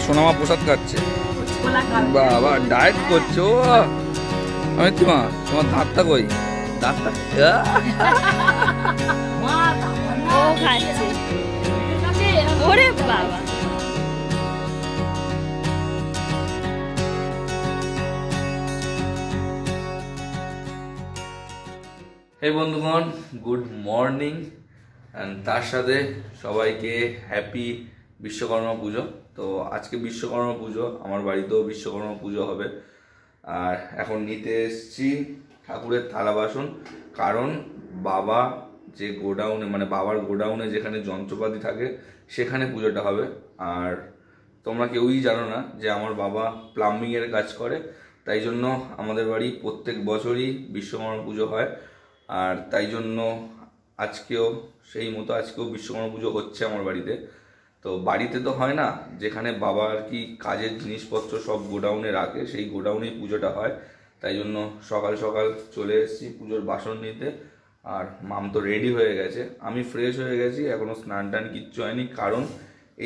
আমার সোনামা প্রসাদ খাচ্ছে। বাবা ডায়েট করছো? আমি তোমার দাঁতটা কই? দাঁতটা ওরে বাবা। এই বন্ধুগণ, গুড মর্নিং অ্যান্ড তার সাথে সবাইকে হ্যাপি বিশ্বকর্মা পুজো। তো আজকে বিশ্বকর্মা পুজো, আমার বাড়িতেও বিশ্বকর্মা পুজো হবে। আর এখন নিতে এসেছি ঠাকুরের থালা বাসন, কারণ বাবা যে গোডাউনে মানে বাবার গোডাউনে যেখানে যন্ত্রপাতি থাকে সেখানে পুজোটা হবে। আর তোমরা কেউই জানো না যে আমার বাবা প্লাম্বিংয়ের কাজ করে, তাই জন্য আমাদের বাড়ি প্রত্যেক বছরই বিশ্বকর্মা পুজো হয়। আর তাই জন্য আজকেও সেই মতো আজকেও বিশ্বকর্মা পুজো হচ্ছে আমার বাড়িতে। তো বাড়িতে তো হয় না, যেখানে বাবা আর কি কাজের জিনিসপত্র সব গোডাউনে রাখে সেই গোডাউনেই পুজোটা হয়। তাই জন্য সকাল সকাল চলে এসেছি পুজোর বাসন নিতে। আর মাম তো রেডি হয়ে গেছে, আমি ফ্রেশ হয়ে গেছি, এখনও স্নান টান কিচ্ছু হয়নি, কারণ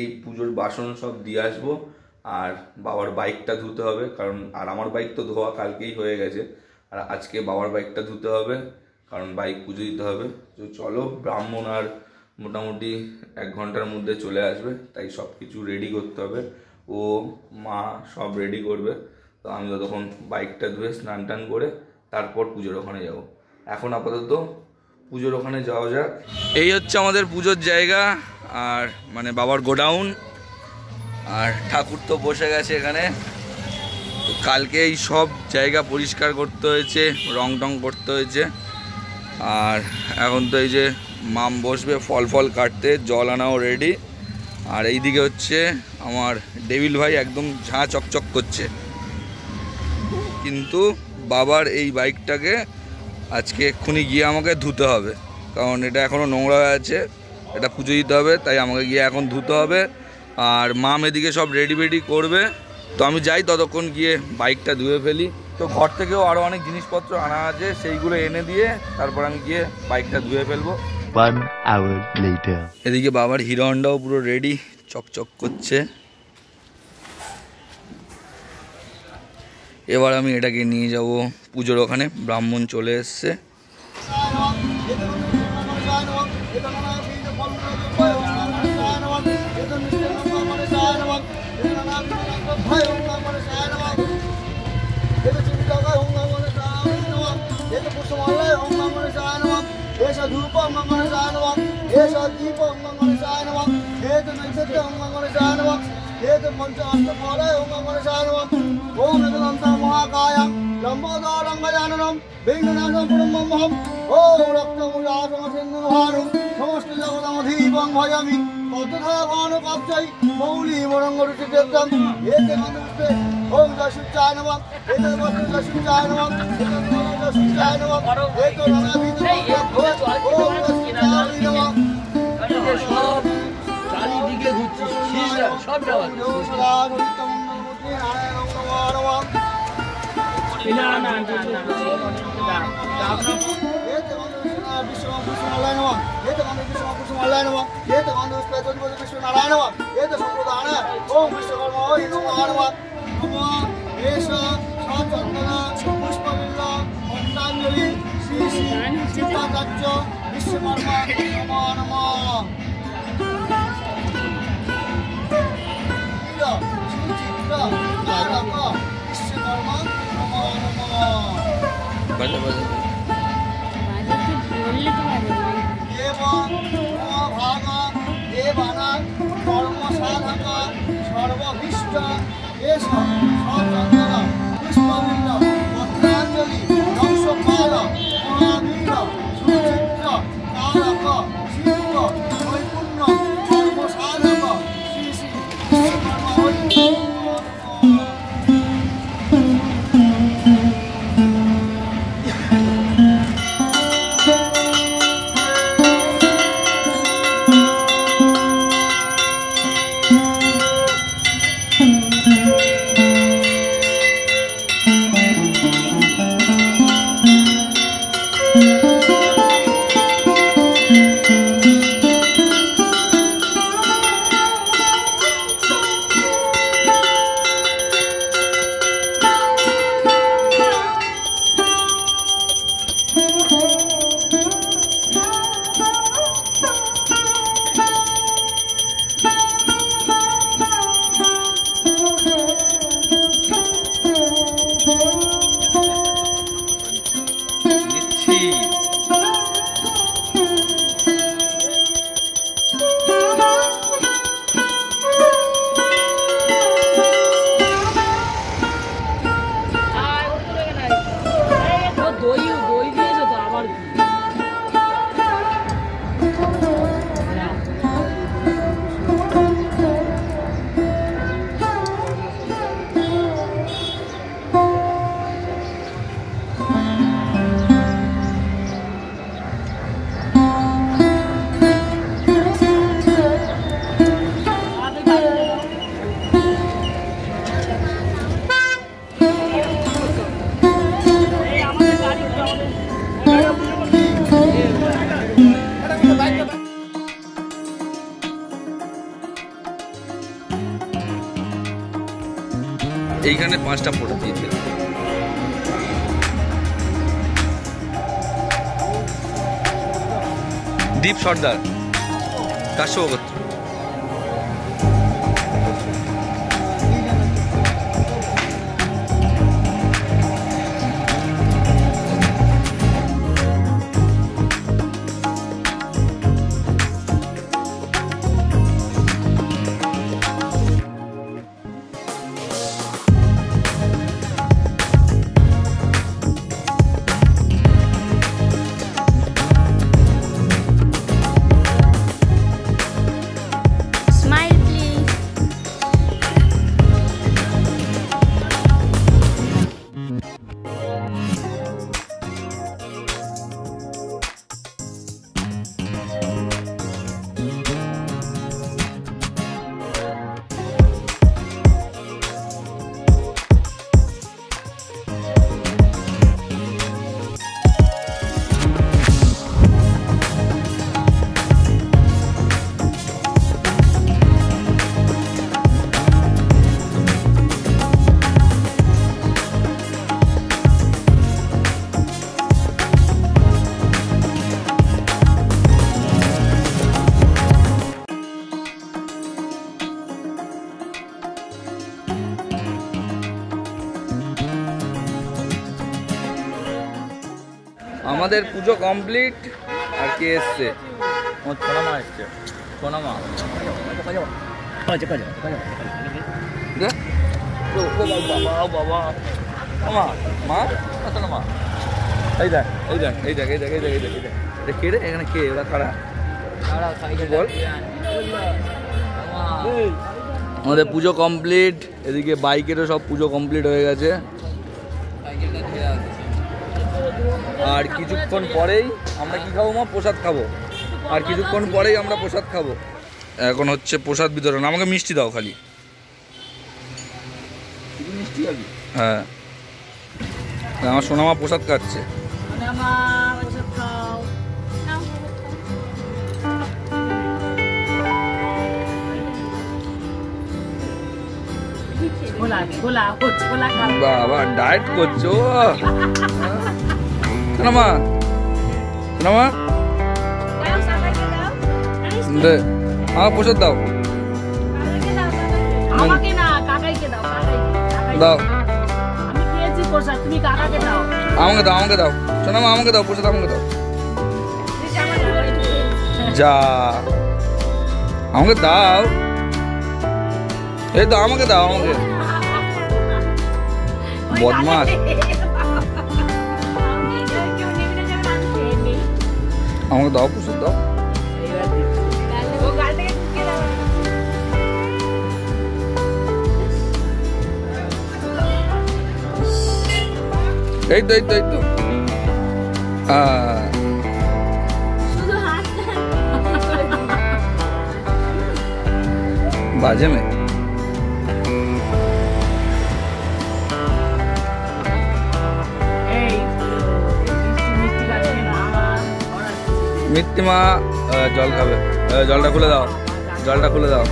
এই পুজোর বাসন সব দিয়ে আসবো। আর বাবার বাইকটা ধুতে হবে, কারণ আর আমার বাইক তো ধোয়া কালকেই হয়ে গেছে, আর আজকে বাবার বাইকটা ধুতে হবে, কারণ বাইক পুজো দিতে হবে। তো চলো, ব্রাহ্মণ আর মোটামুটি 1 ঘন্টার মধ্যে চলে আসবে, তাই সব কিছু রেডি করতে হবে। ও মা সব রেডি করবে, তো আমি ততক্ষণ বাইকটা ধুয়ে স্নান টান করে তারপর পুজোর ওখানে যাব। এখন আপাতত পুজোর ওখানে যাওয়া যাক। এই হচ্ছে আমাদের পুজোর জায়গা, আর মানে বাবার গোডাউন। আর ঠাকুর তো বসে গেছে এখানে। তো কালকে এই সব জায়গা পরিষ্কার করতে হয়েছে, রং টং করতে হয়েছে। আর এখন তো এই যে মাম বসবে ফল কাটতে, জল আনাও রেডি। আর এইদিকে হচ্ছে আমার ডেভিল ভাই একদম ঝাঁ চকচক করছে। কিন্তু বাবার এই বাইকটাকে আজকে এক্ষুনি গিয়ে আমাকে ধুতে হবে, কারণ এটা এখনও নোংরা হয়ে আছে, এটা পুজো দিতে হবে, তাই আমাকে গিয়ে এখন ধুতে হবে। আর মাম এদিকে সব রেডি করবে, তো আমি যাই ততক্ষণ গিয়ে বাইকটা ধুয়ে ফেলি। তো ঘর থেকেও আরও অনেক জিনিসপত্র আনা আছে, সেইগুলো এনে দিয়ে তারপর আমি গিয়ে বাইকটা ধুয়ে ফেলবো। 1 hour later. এদিকে বাবার হিরো হন্ডাও পুরো রেডি, চকচক করছে। এবার আমি এটাকে নিয়ে যাব পুজোর ওখানে, ব্রাহ্মণ চলে এসছে। সমস্ত জগদামধীবং ভয়ামি কতধাবানুকাব্জৈ মৌলি মরঙ্গরুচি দেবতাম এতে মানুষে ওম দশুচায় নমঃ এতে দশুচায় নমঃ এতে দশুচায় নমঃ এতে নানাবিধ ওম দশুচায় নমঃ সব চারিদিকে ঘুরছিস সব যাওয়া সর্বভীষ্ট এসব সচন্দনা পুষ্পবিল্ল পত্রাঞ্জলি দংশপাল মহাবীর সুচিত্র তারক শিল্প নৈপুণ্য কর্মসাধক শ্রী শ্রী বিশ্বকর্মা এইখানে 5টা ফটো দিয়েছে। দীপ সর্দার কার সভাপতি? আমাদের পুজো কমপ্লিট। আর কে এসছে? সোনামা এসছে। সোনামা বাবা মা মা এই দেখ এই দেখ এই দেখ এই দেখ এই দেখ এই দেখ এই দেখ কে রে? এখানে কে? ওরা কারা? বল। আমাদের পুজো কমপ্লিট। এদিকে বাইকেরও সব পুজো কমপ্লিট হয়ে গেছে। আর কিছুক্ষণ পরেই আমরা কি খাবো মা? প্রসাদ খাবো। আর কিছুক্ষণ পরেই আমরা প্রসাদ খাবো। এখন হচ্ছে প্রসাদ বিতরণ। আমাকে মিষ্টি দাও খালি। মিষ্টি খাবি? হ্যাঁ, আমার সোনামা প্রসাদ খাচ্ছে। বাবা ডায়েট করছো? সোনামা সোনামা আমার প্রসাদ দাও। আমাকে না, কাকাইকে দাও। দাও। আমি খেয়েছি প্রসাদ, তুমি কাকাকে দাও। আমাকে দাও, আমাকে দাও। সোনামা আমাকে দাও প্রসাদ, আমাকে দাও। যা আমাকে দাও। এই তো আমাকে দাও, আমাকে। বদমাস। আমাকে দাও প্রসাদ দাও। এই তো এই তো এই তো बाजे में মিত্তি মা জল খাবে। জলটা খুলে দাও, জলটা খুলে দাও।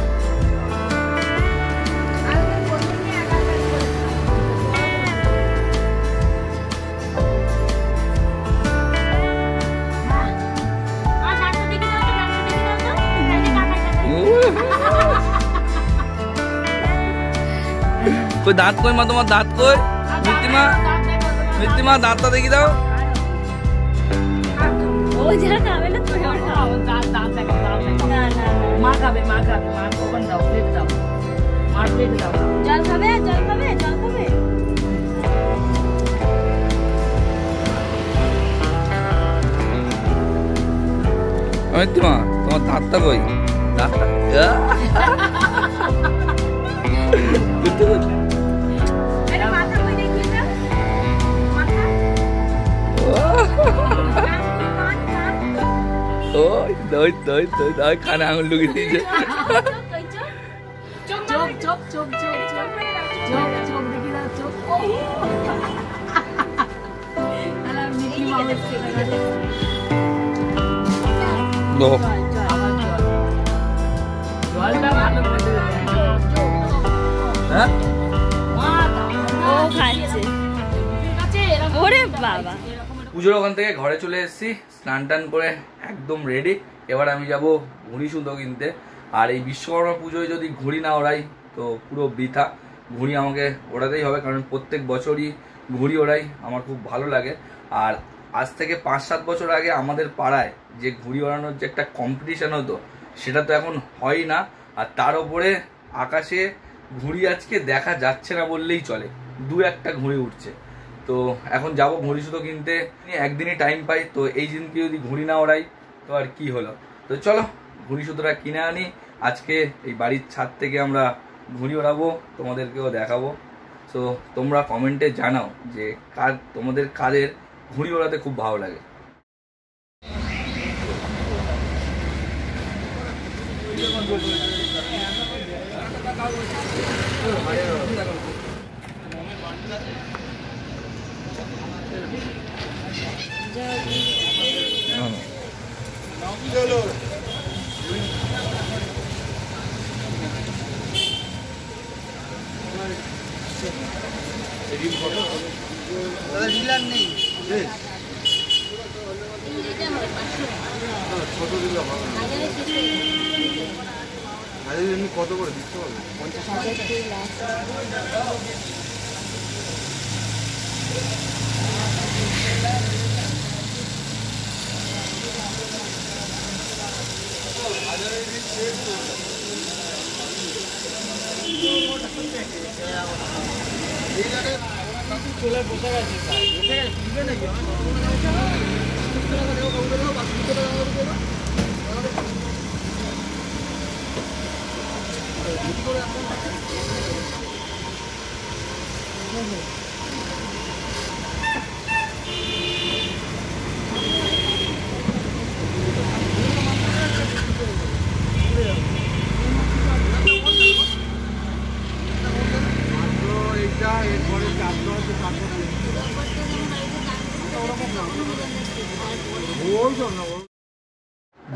कोई दांत कोई माँ तुम्हारा दांत कोई? मित्ती माँ दांतটা দেখি দাও। ও যা খাবে না তুই আর খাও। দাঁত দেখা না না মা খাবে মা কোন দাও প্লেট দাও। মার প্লেট দাও। জল খাবে জল খাবে জল খাবে। মিত্তি মা তোমার দাঁতটা কই? দাঁতটা खाना आंगुल लुकी दीजिए। বাবা পুজোর ওখান থেকে ঘরে চলে এসেছি, স্নান টান করে একদম রেডি। এবার আমি যাব ঘুড়ি সুতো কিনতে। আর এই বিশ্বকর্মা পুজোয় যদি ঘুড়ি না ওড়াই তো পুরো বৃথা। ঘুড়ি আমাকে ওড়াতেই হবে, কারণ প্রত্যেক বছরই ঘুড়ি ওড়াই, আমার খুব ভালো লাগে। আর আজ থেকে 5-7 বছর আগে আমাদের পাড়ায় যে ঘুড়ি ওড়ানোর যে একটা কম্পিটিশন হতো, সেটা তো এখন হয় না। আর তার উপরে আকাশে ঘুড়ি আজকে দেখা যাচ্ছে না বললেই চলে, 2-1টা ঘুড়ি উঠছে। তো এখন যাব ঘুড়ি সুতো কিনতে, একদিনই টাইম পাই, তো এই দিনকে যদি ঘুড়ি না ওড়াই তো আর কি হলো। তো চলো ঘুড়ি সুতোটা কিনে আনি। আজকে এই বাড়ির ছাদ থেকে আমরা ঘুড়ি ওড়াবো, তোমাদেরকেও দেখাবো। তো তোমরা কমেন্টে জানাও যে তোমাদের কাদের ঘুড়ি ওড়াতে খুব ভালো লাগে। কত করে দিতে হবে?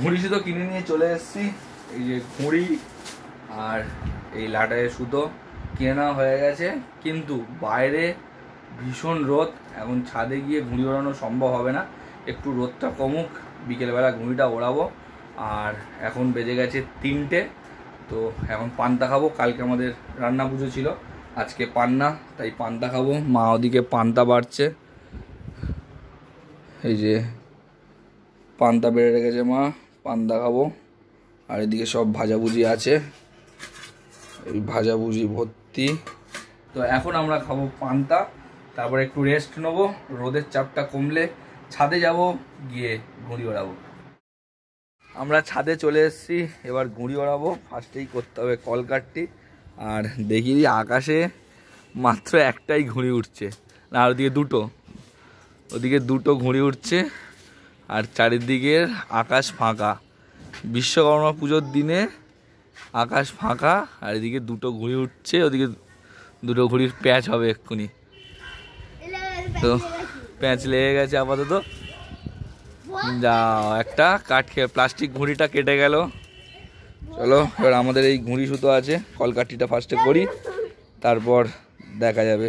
ঘুড়ি সুতো কিনে নিয়ে চলে এসেছি। এই যে ঘুড়ি আর এই লাটাইয়ের সুতো কিনে নেওয়া হয়ে গেছে, কিন্তু বাইরে ভীষণ রোদ, এখন ছাদে গিয়ে ঘুড়ি ওড়ানো সম্ভব হবে না। একটু রোদটা কমুক, বিকেলবেলা ঘুড়িটা ওড়াবো। আর এখন বেজে গেছে 3টে, তো এখন পান্তা খাবো। কালকে আমাদের রান্না পুজো ছিল, আজকে পান্না, তাই পান্তা খাবো। মা ওদিকে পান্তা বাড়ছে, এই যে পান্তা বেড়ে রেখেছে মা, পান্তা খাবো। আর এদিকে সব ভাজাভুজি আছে, এই ভাজাভুজি ভর্তি। তো এখন আমরা খাবো পান্তা, তারপরে একটু রেস্ট নেবো, রোদের চাপটা কমলে ছাদে যাব, গিয়ে ঘুড়ি ওড়াবো। আমরা ছাদে চলে এসেছি, এবার ঘুড়ি ওড়াবো। ফার্স্টেই করতে হবে কলকাঠটি। আর দেখি আকাশে মাত্র একটাই ঘুড়ি উঠছে, না ওদিকে দুটো ঘুড়ি উঠছে। আর চারিদিকের আকাশ ফাঁকা, বিশ্বকর্মা পুজোর দিনে আকাশ ফাঁকা। আর এদিকে দুটো ঘুড়ি উঠছে, ওদিকে দুটো ঘুড়ির প্যাচ হবে এক্ষুনি। তো প্যাচ লেগে গেছে আপাতত। যাও, একটা কাঠ খেয়ে প্লাস্টিক ঘুড়িটা কেটে গেল। চলো এবার আমাদের এই ঘুড়ি সুতো আছে, কলকাঠিটা ফার্স্টে করি, তারপর দেখা যাবে।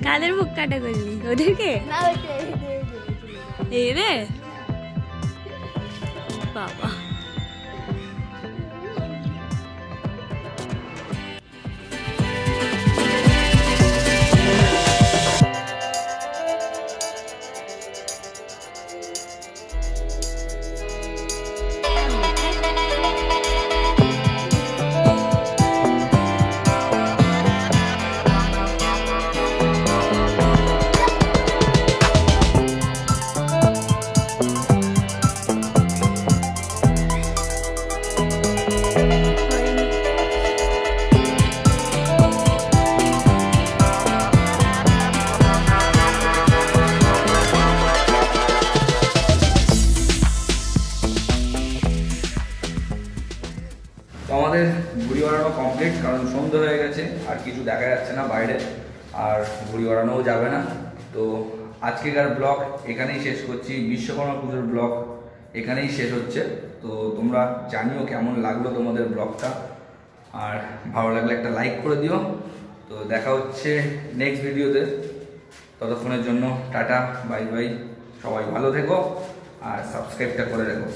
কাদের মুখ কাটা করলি ওদেরকে এই রে বাবা আমাদের ঘুড়ি ওড়ানো কমপ্লিট, কারণ সন্ধ্যা হয়ে গেছে আর কিছু দেখা যাচ্ছে না বাইরে, আর ঘুড়ি ওড়ানোও যাবে না। তো আজকেকার ব্লগ এখানেই শেষ করছি, বিশ্বকর্মা পুজোর ব্লগ এখানেই শেষ হচ্ছে। তো তোমরা জানিও কেমন লাগলো তোমাদের ব্লগটা, আর ভালো লাগলে একটা লাইক করে দিও। তো দেখা হচ্ছে নেক্সট ভিডিওতে, ততক্ষণের জন্য টাটা বাই বাই, সবাই ভালো থেকো আর সাবস্ক্রাইবটা করে রেখো।